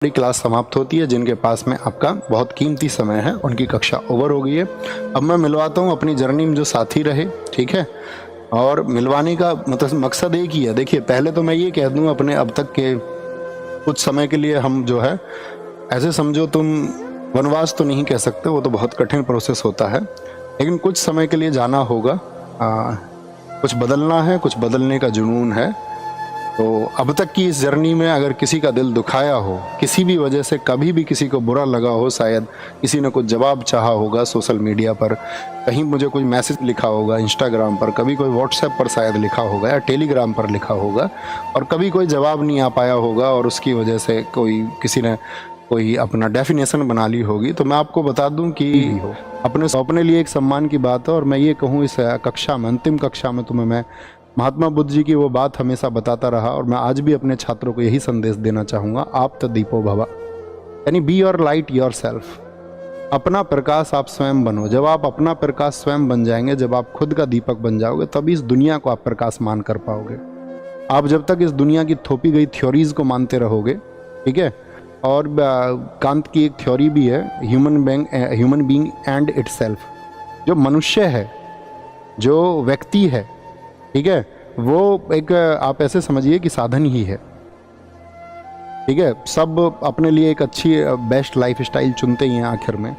बड़ी क्लास समाप्त होती है। जिनके पास में आपका बहुत कीमती समय है उनकी कक्षा ओवर हो गई है। अब मैं मिलवाता हूँ अपनी जर्नी में जो साथी रहे, ठीक है। और मिलवाने का मतलब मकसद एक ही है। देखिए, पहले तो मैं ये कह दूँ अपने अब तक के कुछ समय के लिए हम जो है, ऐसे समझो तुम वनवास तो नहीं कह सकते, वो तो बहुत कठिन प्रोसेस होता है, लेकिन कुछ समय के लिए जाना होगा। कुछ बदलना है, कुछ बदलने का जुनून है। तो अब तक की इस जर्नी में अगर किसी का दिल दुखाया हो, किसी भी वजह से कभी भी किसी को बुरा लगा हो, शायद किसी ने कुछ जवाब चाहा होगा सोशल मीडिया पर, कहीं मुझे कोई मैसेज लिखा होगा इंस्टाग्राम पर, कभी कोई व्हाट्सएप पर शायद लिखा होगा या टेलीग्राम पर लिखा होगा, और कभी कोई जवाब नहीं आ पाया होगा और उसकी वजह से किसी ने कोई अपना डेफिनेशन बना ली होगी, तो मैं आपको बता दूं कि अपने लिए एक सम्मान की बात है। और मैं ये कहूँ, इस कक्षा में, अंतिम कक्षा में तुम्हें मैं महात्मा बुद्ध जी की वो बात हमेशा बताता रहा और मैं आज भी अपने छात्रों को यही संदेश देना चाहूँगा, आप तो दीपो भवा, यानी be your light your self. अपना प्रकाश आप स्वयं बनो। जब आप अपना प्रकाश स्वयं बन जाएंगे, जब आप खुद का दीपक बन जाओगे, तभी इस दुनिया को आप प्रकाश मान कर पाओगे। आप जब तक इस दुनिया की थोपी गई थ्योरीज को मानते रहोगे, ठीक है। और कांत की एक थ्योरी भी है, ह्यूमन बीइंग एंड इटसेल्फ। जो मनुष्य है, जो व्यक्ति है, ठीक है, वो एक आप ऐसे समझिए कि साधन ही है, ठीक है। सब अपने लिए एक अच्छी बेस्ट लाइफ स्टाइल चुनते ही हैं आखिर में,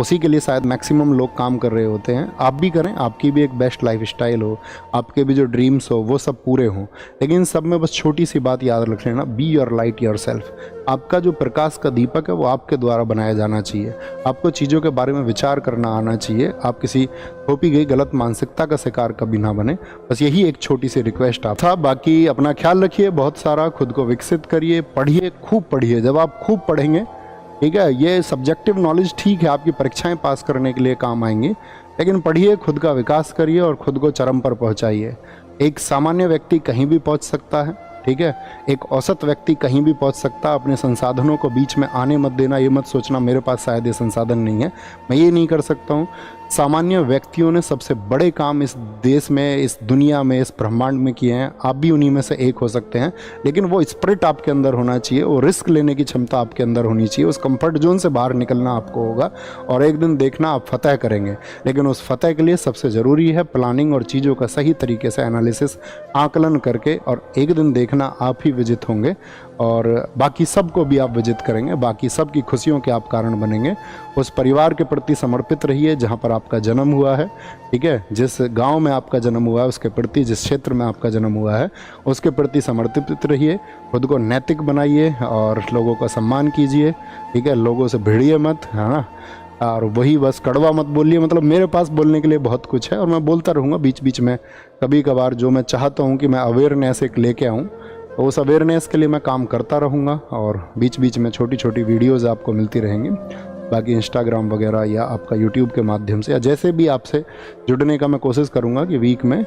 उसी के लिए शायद मैक्सिमम लोग काम कर रहे होते हैं। आप भी करें, आपकी भी एक बेस्ट लाइफ स्टाइल हो, आपके भी जो ड्रीम्स हो वो सब पूरे हों, लेकिन इन सब में बस छोटी सी बात याद रख लेना, be your light your self. आपका जो प्रकाश का दीपक है वो आपके द्वारा बनाया जाना चाहिए। आपको चीज़ों के बारे में विचार करना आना चाहिए। आप किसी थोपी गई गलत मानसिकता का शिकार कभी ना बने। बस यही एक छोटी सी रिक्वेस्ट आप था। बाकी अपना ख्याल रखिए, बहुत सारा खुद को विकसित करिए, पढ़िए, खूब पढ़िए। जब आप खूब पढ़ेंगे, ठीक है, ये सब्जेक्टिव नॉलेज ठीक है, आपकी परीक्षाएं पास करने के लिए काम आएंगी, लेकिन पढ़िए, खुद का विकास करिए और खुद को चरम पर पहुंचाइए। एक सामान्य व्यक्ति कहीं भी पहुंच सकता है, ठीक है। एक औसत व्यक्ति कहीं भी पहुंच सकता है। अपने संसाधनों को बीच में आने मत देना। ये मत सोचना मेरे पास शायद ये संसाधन नहीं है, मैं ये नहीं कर सकता हूँ। सामान्य व्यक्तियों ने सबसे बड़े काम इस देश में, इस दुनिया में, इस ब्रह्मांड में किए हैं। आप भी उन्हीं में से एक हो सकते हैं, लेकिन वो स्पिरिट आपके अंदर होना चाहिए, वो रिस्क लेने की क्षमता आपके अंदर होनी चाहिए। उस कंफर्ट जोन से बाहर निकलना आपको होगा और एक दिन देखना आप फतह करेंगे। लेकिन उस फतह के लिए सबसे ज़रूरी है प्लानिंग और चीज़ों का सही तरीके से एनालिसिस, आकलन करके, और एक दिन देखना आप ही विजित होंगे और बाकी सबको भी आप विजित करेंगे, बाकी सबकी खुशियों के आप कारण बनेंगे। उस परिवार के प्रति समर्पित रहिए जहाँ पर आपका जन्म हुआ है, ठीक है। जिस गांव में आपका जन्म हुआ है उसके प्रति, जिस क्षेत्र में आपका जन्म हुआ है उसके प्रति समर्पित रहिए। खुद को नैतिक बनाइए और लोगों का सम्मान कीजिए, ठीक है। लोगों से भिड़िए मत, है ना। और वही बस कड़वा मत बोलिए। मतलब मेरे पास बोलने के लिए बहुत कुछ है और मैं बोलता रहूँगा बीच बीच में। कभी कभार जो मैं चाहता हूँ कि मैं अवेयरनेस एक लेके आऊँ, तो उस अवेयरनेस के लिए मैं काम करता रहूँगा और बीच बीच में छोटी छोटी वीडियोज़ आपको मिलती रहेंगी। बाकी इंस्टाग्राम वगैरह या आपका यूट्यूब के माध्यम से या जैसे भी आपसे जुड़ने का मैं कोशिश करूँगा कि वीक में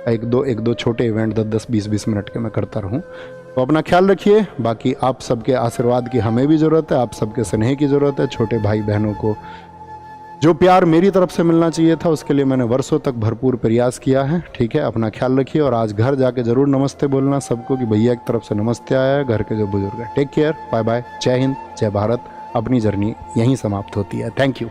एक दो छोटे इवेंट 10-10, 20-20 मिनट के मैं करता रहूँ। तो अपना ख्याल रखिए। बाकी आप सबके आशीर्वाद की हमें भी ज़रूरत है, आप सबके स्नेह की ज़रूरत है। छोटे भाई बहनों को जो प्यार मेरी तरफ से मिलना चाहिए था उसके लिए मैंने वर्षों तक भरपूर प्रयास किया है, ठीक है। अपना ख्याल रखिए और आज घर जाके ज़रूर नमस्ते बोलना सबको कि भैया की तरफ से नमस्ते आया है, घर के जो बुजुर्ग हैं। टेक केयर, बाय बाय, जय हिंद, जय भारत। अपनी जर्नी यहीं समाप्त होती है। Thank you.